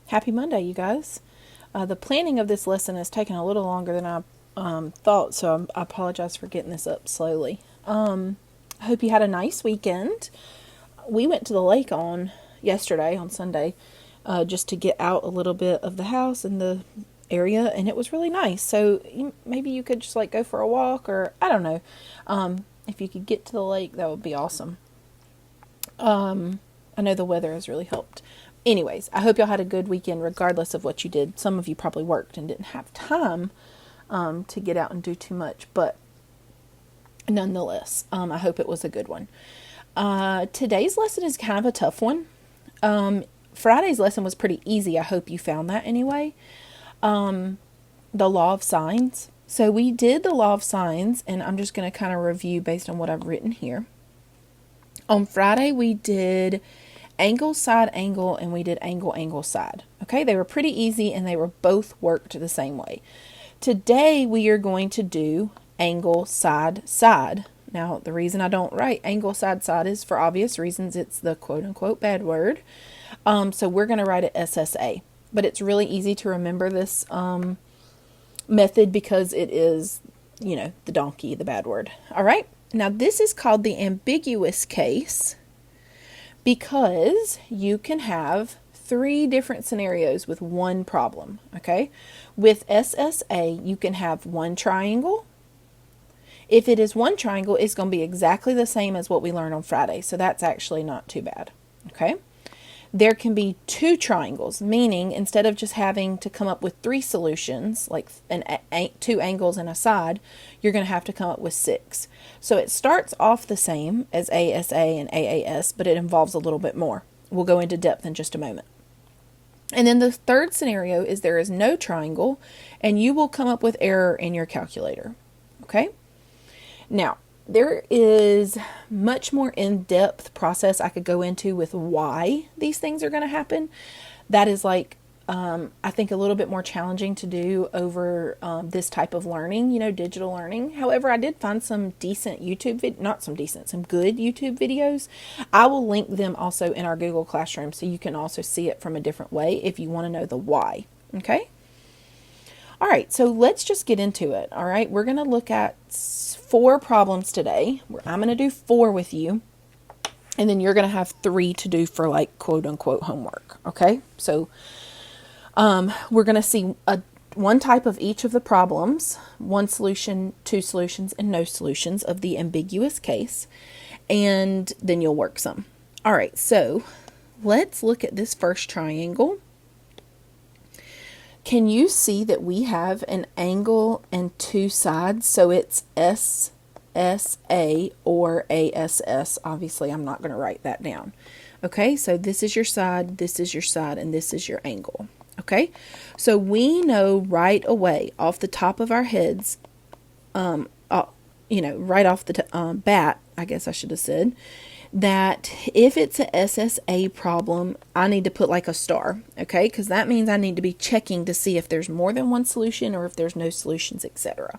Happy Monday, you guys. The planning of this lesson has taken a little longer than I thought, so I apologize for getting this up slowly. I hope you had a nice weekend. We went to the lake on yesterday, on Sunday, just to get out a little bit of the house and the area, and it was really nice. So maybe you could just like go for a walk, or I don't know. If you could get to the lake, that would be awesome. I know the weather has really helped. Anyways, I hope y'all had a good weekend regardless of what you did. Some of you probably worked and didn't have time to get out and do too much, but nonetheless, I hope it was a good one. Today's lesson is kind of a tough one. Friday's lesson was pretty easy. I hope you found that anyway. The law of signs. So we did the law of signs, and I'm just going to kind of review based on what I've written here. On Friday, we did angle, side, angle, and we did angle, angle, side. Okay, they were pretty easy, and they were both worked the same way. Today, we are going to do angle, side, side. Now, the reason I don't write angle, side, side is for obvious reasons. It's the quote-unquote bad word. So we're going to write it SSA. But it's really easy to remember this method because it is, the donkey, the bad word. All right. Now, this is called the ambiguous case because you can have 3 different scenarios with one problem, okay? With SSA, you can have one triangle. If it is one triangle, it's going to be exactly the same as what we learned on Friday, so that's actually not too bad, okay? There can be 2 triangles, meaning instead of just having to come up with 3 solutions, like 2 angles and a side, you're going to have to come up with 6. So it starts off the same as ASA and AAS, but it involves a little bit more. We'll go into depth in just a moment. And then the third scenario is there is no triangle, and you will come up with error in your calculator. Okay? Now, there is much more in-depth process I could go into with why these things are going to happen. That is I think a little bit more challenging to do over this type of learning, digital learning. However, I did find some decent some good YouTube videos. I will link them also in our Google Classroom so you can also see it from a different way if you want to know the why. Okay? All right, so let's just get into it. All right, we're going to look at 4 problems today. I'm going to do 4 with you, and then you're going to have 3 to do for quote unquote homework. Okay, so we're going to see one type of each of the problems, 1 solution, 2 solutions, and no solutions of the ambiguous case, and then you'll work some. All right, so let's look at this first triangle. Can you see that we have an angle and 2 sides? So it's SSA or ASS. Obviously, I'm not going to write that down. Okay, so this is your side, and this is your angle. Okay, so we know right away off the top of our heads, right off the bat, I guess I should have said, that if it's a SSA problem, I need to put a star, okay? Because that means I need to be checking to see if there's more than one solution or if there's no solutions, etc.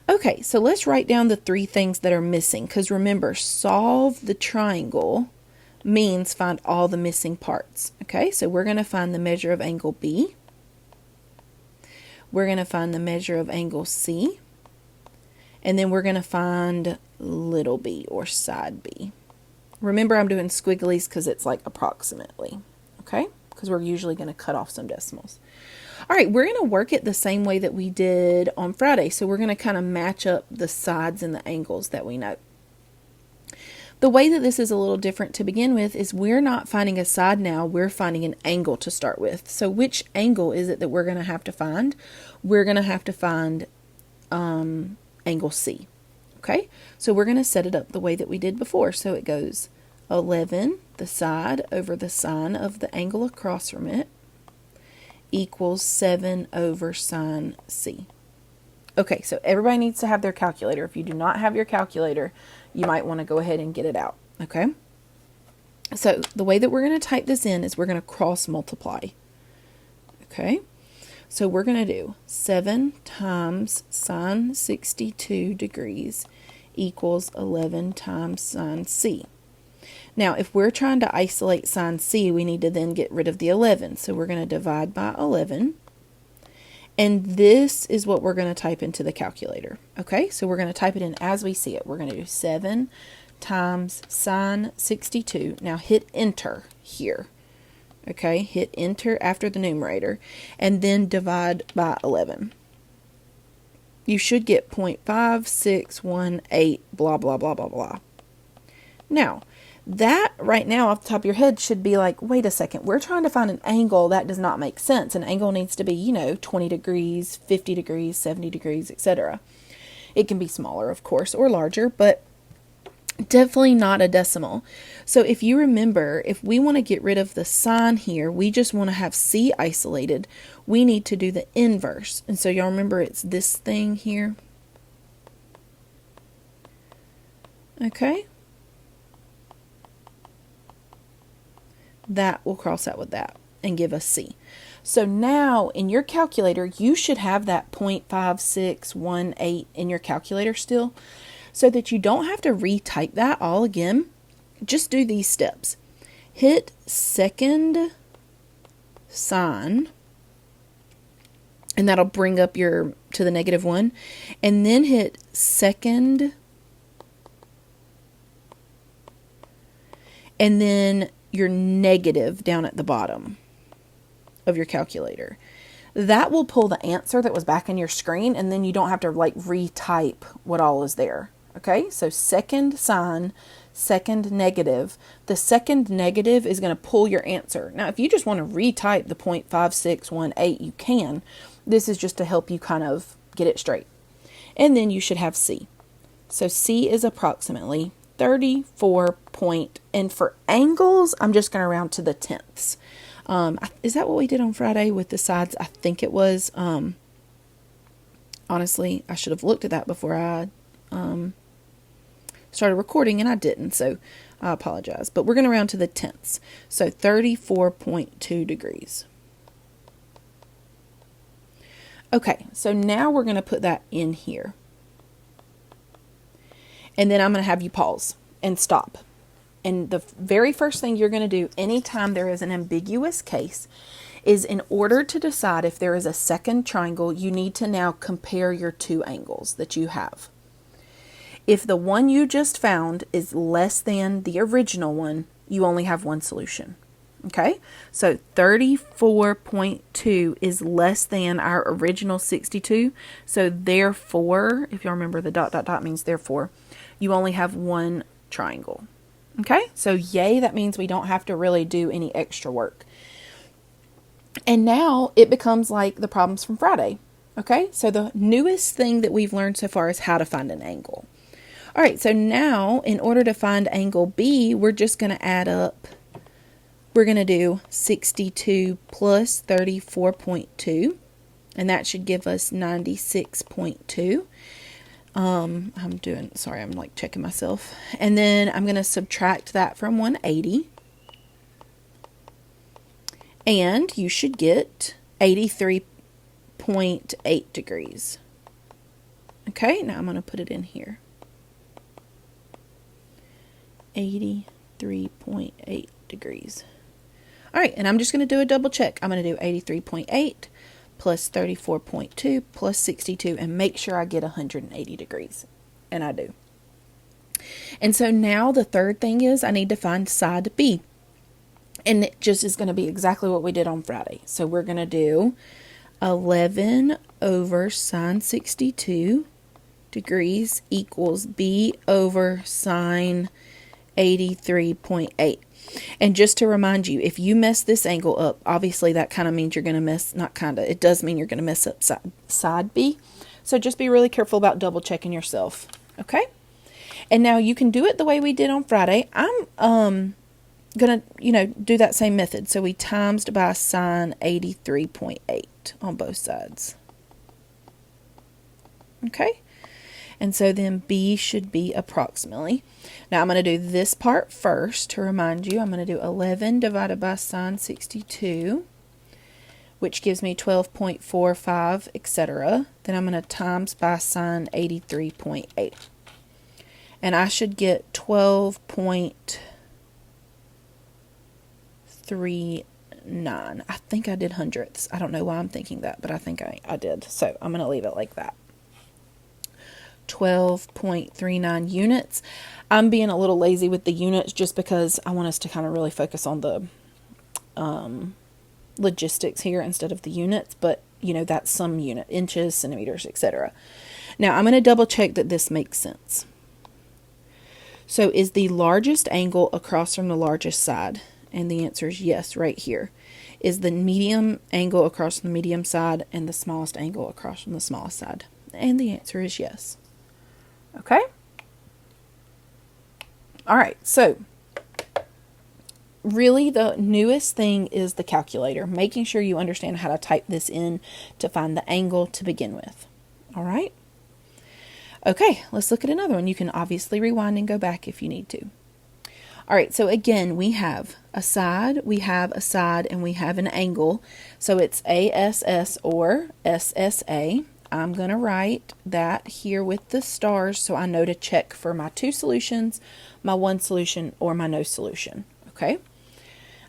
Okay, so let's write down the 3 things that are missing, because remember, solve the triangle means find all the missing parts, okay? So we're going to find the measure of angle B. We're going to find the measure of angle C. And then we're going to find little b or side B. Remember, I'm doing squigglies because it's approximately, okay? Because we're usually going to cut off some decimals. All right, we're going to work it the same way that we did on Friday. So we're going to kind of match up the sides and the angles that we know. The way that this is a little different to begin with is we're not finding a side now, we're finding an angle to start with. So which angle is it that we're going to have to find? We're going to have to find angle C. Okay, so we're going to set it up the way that we did before. So it goes 11, the side over the sine of the angle across from it, equals 7 over sine C. Okay, so everybody needs to have their calculator. If you do not have your calculator, you might want to go ahead and get it out. Okay, so the way that we're going to type this in is we're going to cross multiply. Okay, so we're going to do 7 times sine 62 degrees equals 11 times sine C. Now, if we're trying to isolate sine C, we need to then get rid of the 11. So we're going to divide by 11. And this is what we're going to type into the calculator. Okay, so we're going to type it in as we see it. We're going to do 7 times sine 62. Now hit enter here. Okay, hit enter after the numerator. And then divide by 11. You should get 0.5618 blah, blah, blah, blah, blah. Now, that right now off the top of your head should be like, wait a second, we're trying to find an angle that does not make sense. An angle needs to be, 20 degrees, 50 degrees, 70 degrees, etc. It can be smaller, of course, or larger, but definitely not a decimal. So if you remember, if we want to get rid of the sine here, we just want to have C isolated, we need to do the inverse. And so y'all remember it's this thing here. Okay. That will cross out with that and give us C. So now in your calculator, you should have that 0.5618 in your calculator still, so that you don't have to retype that all again. Just do these steps. Hit second sign, and that'll bring up your to the -1, and then hit second, and then your negative down at the bottom of your calculator. That will pull the answer that was back in your screen, and then you don't have to like retype what all is there. Okay, so second sign, second negative. The second negative is going to pull your answer. Now, if you just want to retype the 0.5618, you can. This is just to help you kind of get it straight. And then you should have C. So C is approximately 34 point, and for angles, I'm just going to round to the tenths. Is that what we did on Friday with the sides? I think it was. Honestly, I should have looked at that before I started recording, and I didn't, so I apologize. But we're going to round to the tenths. So 34.2 degrees. Okay, so now we're going to put that in here. And then I'm going to have you pause and stop. And the very first thing you're going to do anytime there is an ambiguous case is, in order to decide if there is a second triangle, you need to now compare your two angles that you have. If the one you just found is less than the original one, you only have one solution. Okay, so 34.2 is less than our original 62. So therefore, if you remember, the ... means therefore, you only have one triangle. Okay, so yay, that means we don't have to really do any extra work. And now it becomes like the problems from Friday. Okay, so the newest thing that we've learned so far is how to find an angle. All right, so now in order to find angle B, we're just going to add up. We're going to do 62 plus 34.2, and that should give us 96.2. I'm like checking myself. And then I'm going to subtract that from 180. And you should get 83.8 degrees. Okay, now I'm going to put it in here. 83.8 degrees. All right, and I'm just going to do a double check. I'm going to do 83.8 plus 34.2 plus 62 and make sure I get 180 degrees. And I do. And so now the third thing is I need to find side B. And it just is going to be exactly what we did on Friday. So we're going to do 11 over sine 62 degrees equals B over sine 83.8. And just to remind you, if you mess this angle up, obviously that kind of means you're going to mess, not kind of, it does mean you're going to mess up side B. So just be really careful about double checking yourself. Okay? And now you can do it the way we did on Friday. I'm going to, do that same method. So we timesed by sine 83.8 on both sides. Okay? And so then B should be approximately. Now I'm going to do this part first to remind you. I'm going to do 11 divided by sine 62, which gives me 12.45, etc. Then I'm going to times by sine 83.8. And I should get 12.45 12.39. I think I did hundredths. I don't know why I'm thinking that, but I think I did. So I'm going to leave it like that. 12.39 units. I'm being a little lazy with the units just because I want us to kind of really focus on the logistics here instead of the units, but you know, that's some unit, inches, centimeters, etc. Now I'm going to double check that this makes sense. So is the largest angle across from the largest side? And the answer is yes, right here. Is the medium angle across from the medium side and the smallest angle across from the smallest side? And the answer is yes. Okay? All right, so really the newest thing is the calculator, making sure you understand how to type this in to find the angle to begin with. All right? Okay, let's look at another one. You can obviously rewind and go back if you need to. All right, so again, we have a side, and we have an angle. So it's ASS or SSA. I'm going to write that here with the stars so I know to check for my 2 solutions, my 1 solution, or my no solution. Okay?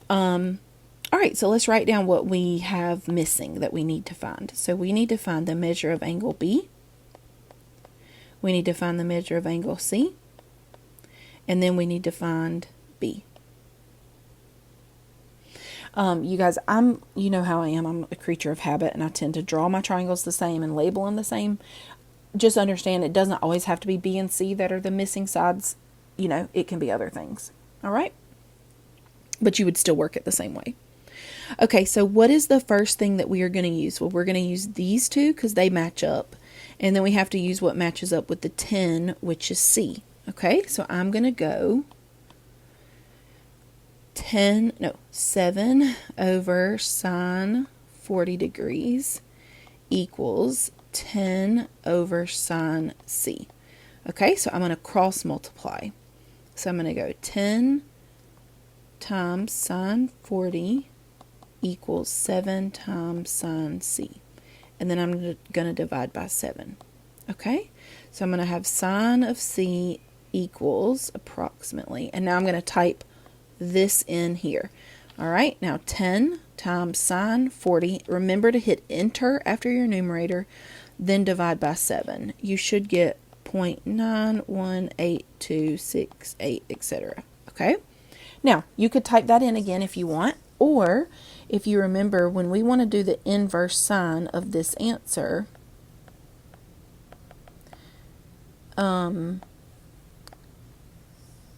All right, so let's write down what we have missing that we need to find. So we need to find the measure of angle B. We need to find the measure of angle C. And then we need to find B. You guys, you know how I am. I'm a creature of habit, and I tend to draw my triangles the same and label them the same. Just understand it doesn't always have to be B and C that are the missing sides. You know, it can be other things. All right? But you would still work it the same way. Okay, so what is the first thing that we are going to use? Well, we're going to use these two because they match up. And then we have to use what matches up with the 10, which is C. Okay, so I'm going to go 7 over sine 40 degrees equals 10 over sine C. Okay, so I'm going to cross multiply. So I'm going to go 10 times sine 40 equals 7 times sine C. And then I'm going to divide by 7. Okay, so I'm going to have sine of C equals approximately, and now I'm going to type this in here. All right, now 10 times sine 40. Remember to hit enter after your numerator, then divide by 7. You should get 0.918268, etc. Okay, now you could type that in again if you want, or if you remember, when we want to do the inverse sine of this answer,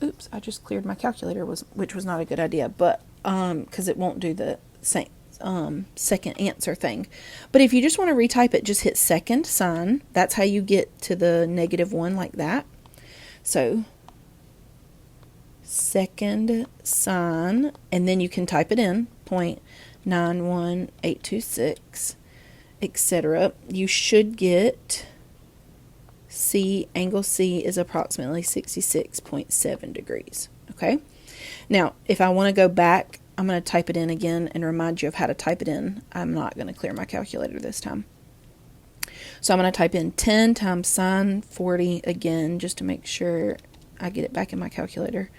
oops, I just cleared my calculator, which was not a good idea, but because it won't do the same second answer thing. But if you just want to retype it, just hit second sine. That's how you get to the -1 like that. So second sine, and then you can type it in 0.91826, etc. You should get angle C is approximately 66.7 degrees. Okay, now if I want to go back, I'm going to type it in again and remind you of how to type it in. I'm not going to clear my calculator this time. So I'm going to type in 10 times sine 40 again, just to make sure I get it back in my calculator.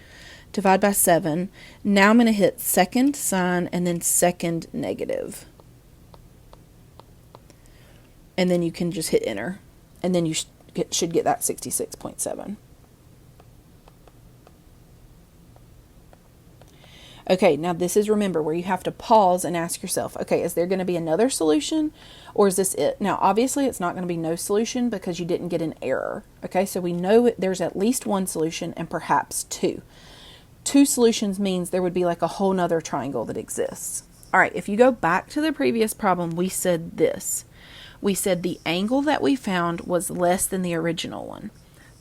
Divide by 7. Now I'm going to hit second sine and then second negative. And then you can just hit enter. And then you should get that 66.7. Okay, now this is, remember, where you have to pause and ask yourself, okay, is there going to be another solution, or is this it? Now, obviously, it's not going to be no solution because you didn't get an error. Okay, so we know there's at least one solution and perhaps two. Two solutions means there would be like a whole nother triangle that exists. All right, if you go back to the previous problem, we said this. We said the angle that we found was less than the original one.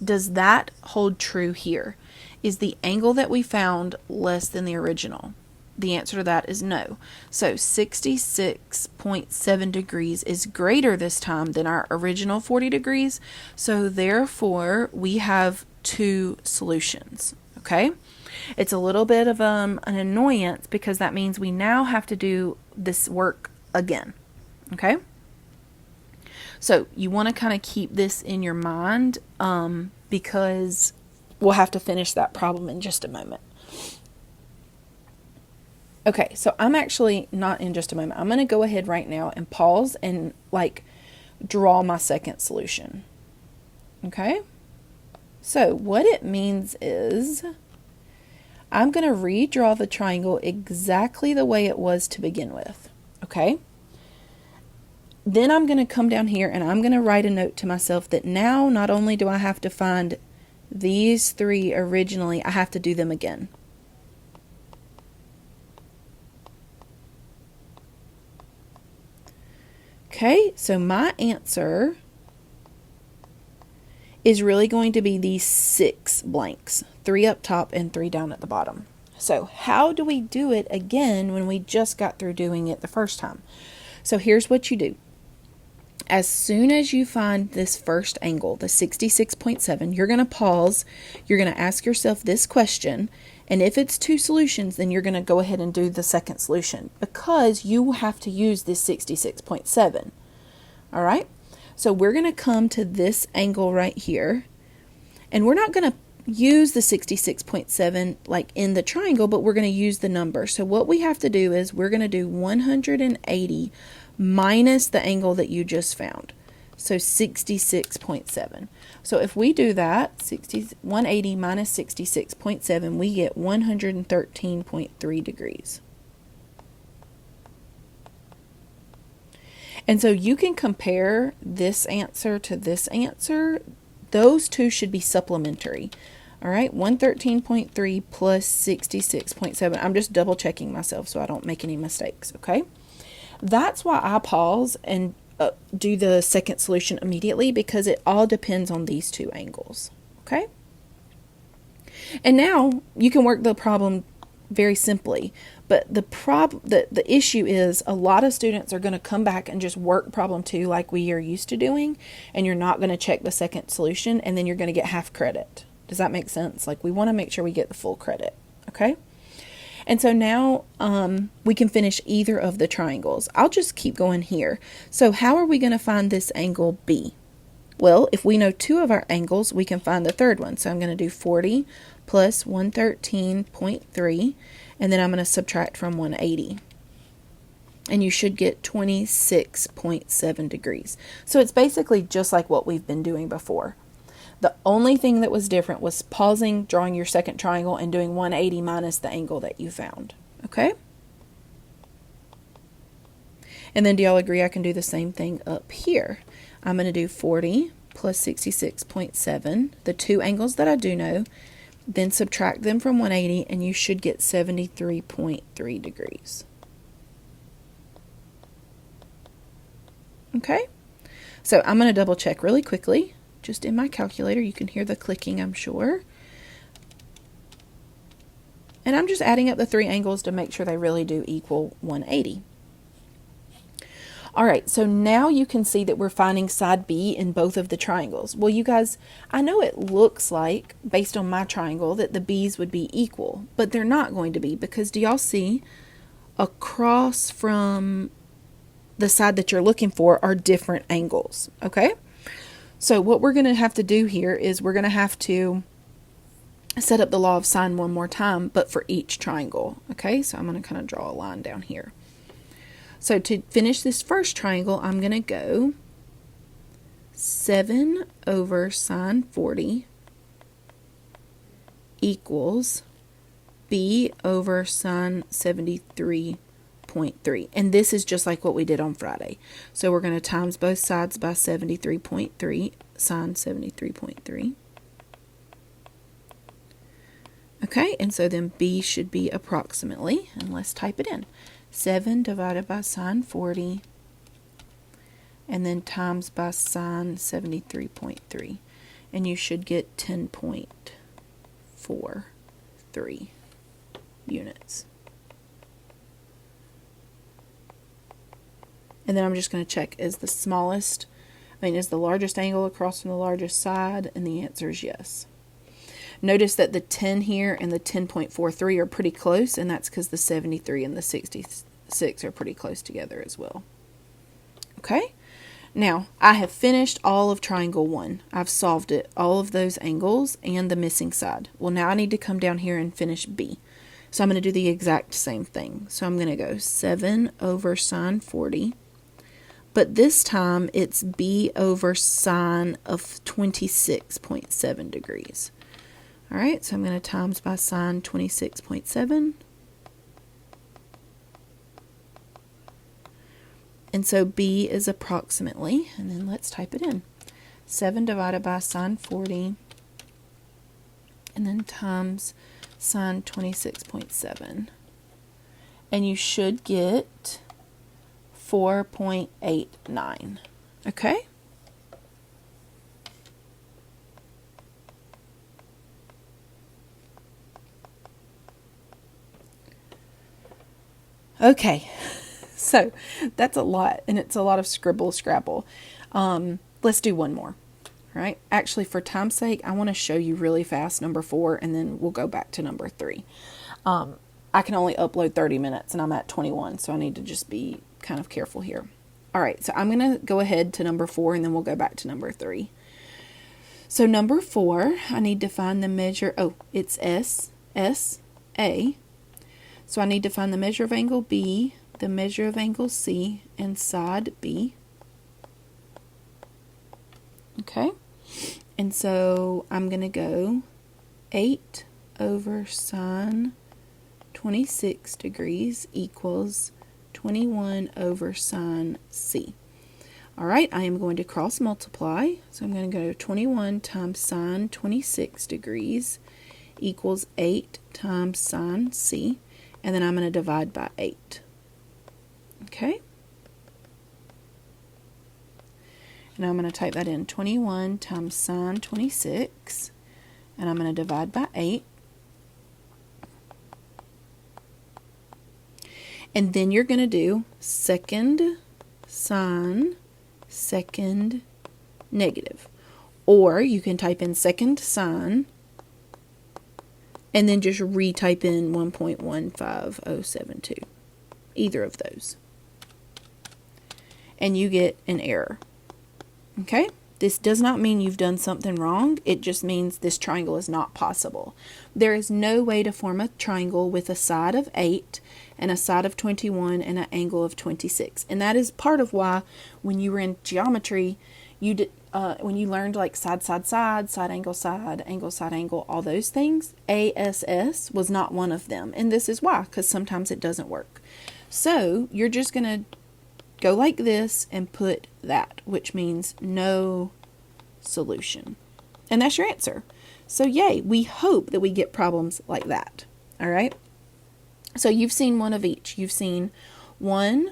Does that hold true here? Is the angle that we found less than the original? The answer to that is no. So 66.7 degrees is greater this time than our original 40 degrees. So therefore, we have two solutions. Okay? It's a little bit of an annoyance because that means we now have to do this work again. Okay? So you want to kind of keep this in your mind because we'll have to finish that problem in just a moment. Okay, so I'm actually not in just a moment. I'm going to go ahead right now and pause and like draw my second solution. Okay? So what it means is I'm going to redraw the triangle exactly the way it was to begin with. Okay? Then I'm going to come down here and I'm going to write a note to myself that now not only do I have to find these three originally, I have to do them again. Okay, so my answer is really going to be these 6 blanks, 3 up top and 3 down at the bottom. So how do we do it again when we just got through doing it the first time? So here's what you do. As soon as you find this first angle, the 66.7, you're going to pause. You're going to ask yourself this question. And if it's 2 solutions, then you're going to go ahead and do the second solution because you have to use this 66.7. All right? So we're going to come to this angle right here. And we're not going to use the 66.7 like in the triangle, but we're going to use the number. So what we have to do is we're going to do 180 minus the angle that you just found. So 66.7. So if we do that, 180 minus 66.7, we get 113.3 degrees. And so you can compare this answer to this answer. Those two should be supplementary. All right, 113.3 plus 66.7. I'm just double checking myself so I don't make any mistakes, okay? That's why I pause and do the second solution immediately because it all depends on these 2 angles, okay? And now you can work the problem very simply, but the issue is a lot of students are going to come back and just work problem 2 like we are used to doing, and you're not going to check the second solution, and then you're going to get half credit. Does that make sense? Like we want to make sure we get the full credit, okay? And so now we can finish either of the triangles. I'll just keep going here. So how are we going to find this angle B? Well, if we know 2 of our angles, we can find the third one. So I'm going to do 40 plus 113.3, and then I'm going to subtract from 180. And you should get 26.7 degrees. So it's basically just like what we've been doing before. The only thing that was different was pausing, drawing your second triangle, and doing 180 minus the angle that you found. Okay? And then do y'all agree I can do the same thing up here? I'm going to do 40 plus 66.7, the 2 angles that I do know, then subtract them from 180, and you should get 73.3 degrees. Okay? So I'm going to double check really quickly. Just in my calculator, you can hear the clicking, I'm sure. And I'm just adding up the 3 angles to make sure they really do equal 180. All right, so now you can see that we're finding side B in both of the triangles. Well, you guys, I know it looks like, based on my triangle, that the B's would be equal, but they're not going to be because do y'all see across from the side that you're looking for are different angles, okay? So what we're going to have to do here is we're going to have to set up the law of sine one more time, but for each triangle. Okay, so I'm going to kind of draw a line down here. So to finish this first triangle, I'm going to go 7 over sine 40 equals B over sine 73.3. And this is just like what we did on Friday. So we're going to times both sides by 73.3, sine 73.3. Okay, and so then B should be approximately, and let's type it in, 7 divided by sine 40, and then times by sine 73.3. And you should get 10.43 units. And then I'm just going to check, is the largest angle across from the largest side? And the answer is yes. Notice that the 10 here and the 10.43 are pretty close, and that's because the 73 and the 66 are pretty close together as well. Okay? Now, I have finished all of triangle 1. I've solved it, all of those angles and the missing side. Well, now I need to come down here and finish B. So I'm going to do the exact same thing. So I'm going to go 7 over sine 40. But this time it's b over sine of 26.7 degrees. All right, so I'm going to times by sine 26.7. And so b is approximately, and then let's type it in, 7 divided by sine 40, and then times sine 26.7. And you should get 4.89. Okay? Okay, so that's a lot, and it's a lot of scribble scrabble. Let's do one more. All right, actually, for time's sake, I want to show you really fast number 4, and then we'll go back to number 3. I can only upload 30 minutes, and I'm at 21, so I need to just be kind of careful here. All right, so I'm going to go ahead to number 4, and then we'll go back to number 3. So number 4, I need to find the measure. Oh, it's A. So I need to find the measure of angle B, the measure of angle C, and side B. Okay, and so I'm going to go 8 over sine 26 degrees equals 21 over sine C. All right, I am going to cross multiply. So I'm going to go 21 times sine 26 degrees equals 8 times sine C. And then I'm going to divide by 8. Okay? And I'm going to type that in, 21 times sine 26. And I'm going to divide by 8. And then you're going to do second sine, second negative. Or you can type in second sine, and then just retype in 1.15072. Either of those. And you get an error. Okay? This does not mean you've done something wrong. It just means this triangle is not possible. There is no way to form a triangle with a side of 8 and a side of 21 and an angle of 26. And that is part of why when you were in geometry, you did, when you learned like side, angle, all those things, ASS was not one of them. And this is why, because sometimes it doesn't work. So you're just going to go like this and put that, which means no solution. And that's your answer. So yay, we hope that we get problems like that. All right. So you've seen one of each. You've seen one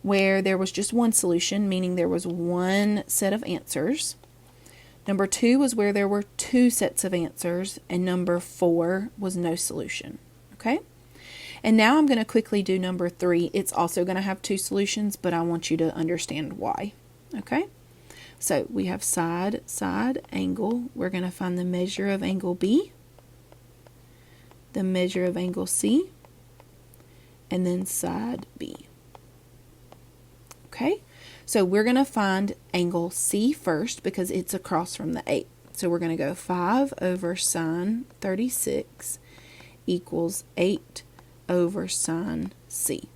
where there was just one solution, meaning there was one set of answers. Number 2 was where there were 2 sets of answers, and number 4 was no solution. Okay? And now I'm going to quickly do number 3. It's also going to have 2 solutions, but I want you to understand why. Okay? So we have side, angle. We're going to find the measure of angle B, the measure of angle C, and then side B. Okay, so we're going to find angle C first because it's across from the 8. So we're going to go 5 over sine 36 equals 8 over sine C.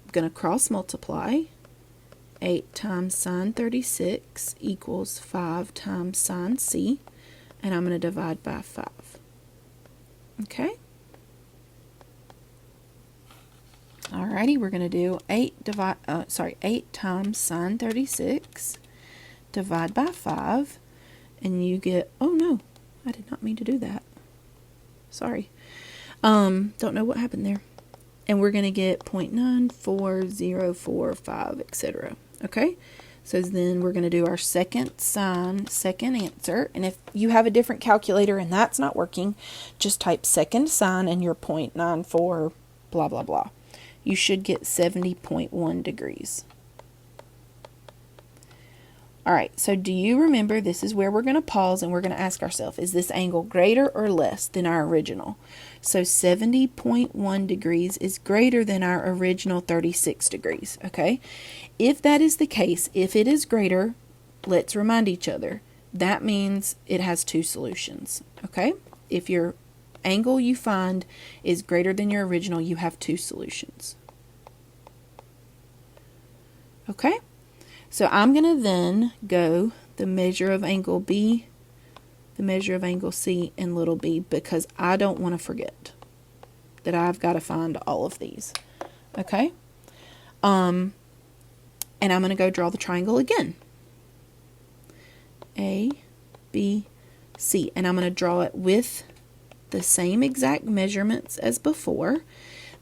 I'm going to cross multiply. 8 times sine 36 equals 5 times sine C. And I'm going to divide by 5. Okay. Alrighty, we're going to do 8 times sine 36 divide by 5, and you get, oh no, I did not mean to do that. Sorry. Don't know what happened there. And we're going to get 0.94045, etc. Okay? So then we're going to do our second sine, second answer. And if you have a different calculator and that's not working, just type second sine and your 0.94 blah, blah, blah. You should get 70.1 degrees. All right, so do you remember this is where we're going to pause and we're going to ask ourselves, is this angle greater or less than our original? So 70.1 degrees is greater than our original 36 degrees, okay? If that is the case, if it is greater, let's remind each other, that means it has 2 solutions, okay? If your angle you find is greater than your original, you have two solutions. Okay, so I'm going to then go the measure of angle B, the measure of angle C, and little b, because I don't want to forget that I've got to find all of these. Okay, and I'm going to go draw the triangle again. A, B, C, and I'm going to draw it with the same exact measurements as before.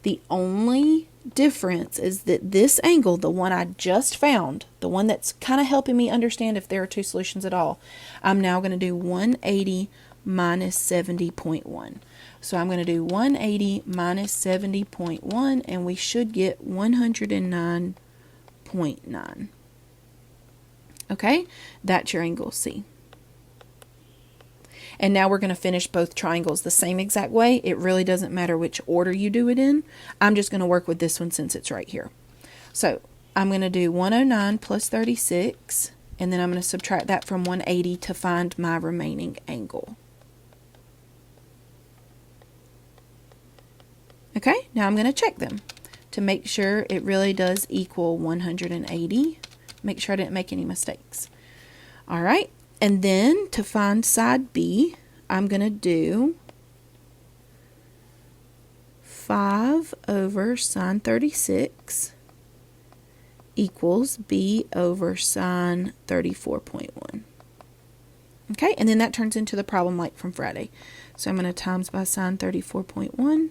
The only difference is that this angle, the one I just found, the one that's kind of helping me understand if there are two solutions at all, I'm now going to do 180 minus 70.1. So I'm going to do 180 minus 70.1, and we should get 109.9. Okay, that's your angle C. And now we're going to finish both triangles the same exact way. It really doesn't matter which order you do it in. I'm just going to work with this one since it's right here. So I'm going to do 109 plus 36, and then I'm going to subtract that from 180 to find my remaining angle. Okay, now I'm going to check them to make sure it really does equal 180. Make sure I didn't make any mistakes. All right. And then to find side B, I'm going to do 5 over sine 36 equals B over sine 34.1. Okay, and then that turns into the problem like from Friday. So I'm going to times by sine 34.1.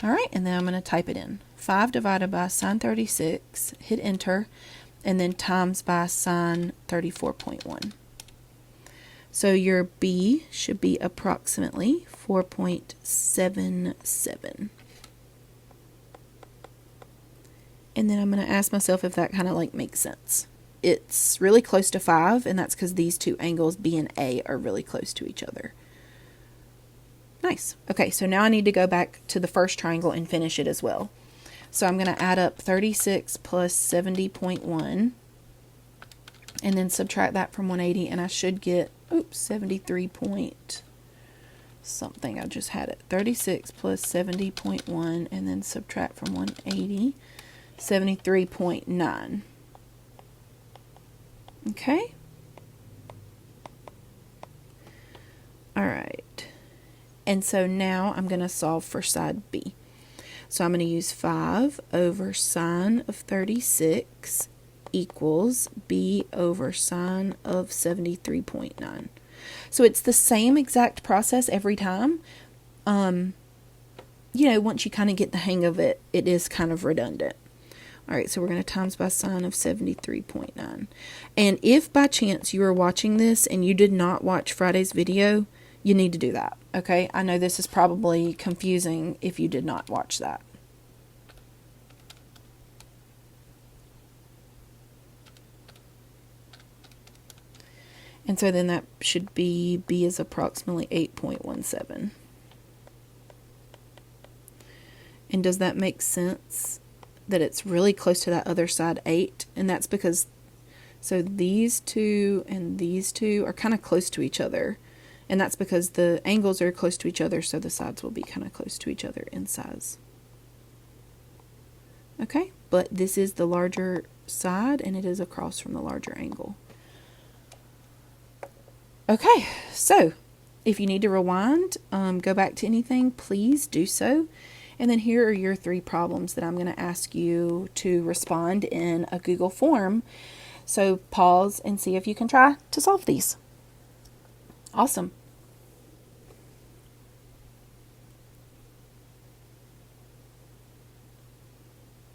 All right, and then I'm going to type it in. 5 divided by sine 36, hit enter, and then times by sine 34.1. So your B should be approximately 4.77. And then I'm going to ask myself if that kind of like makes sense. It's really close to 5, and that's because these two angles, B and A, are really close to each other. Nice. Okay, so now I need to go back to the first triangle and finish it as well. So I'm going to add up 36 plus 70.1 and then subtract that from 180, and I should get, 73 point something. I just had it. 36 plus 70.1 and then subtract from 180, 73.9. Okay. All right. And so now I'm going to solve for side B. So I'm going to use 5 over sine of 36 equals B over sine of 73.9. So it's the same exact process every time. You know, once you kind of get the hang of it, it is kind of redundant. All right, so we're going to times by sine of 73.9. And if by chance you are watching this and you did not watch Friday's video, you need to do that, okay? I know this is probably confusing if you did not watch that. And so then that should be B is approximately 8.17. And does that make sense that it's really close to that other side 8? And that's because, so these two and these two are kind of close to each other. And that's because the angles are close to each other, so the sides will be kind of close to each other in size. Okay, but this is the larger side, and it is across from the larger angle. Okay, so if you need to rewind, go back to anything, please do so. And then here are your 3 problems that I'm going to ask you to respond in a Google form. So pause and see if you can try to solve these. Awesome.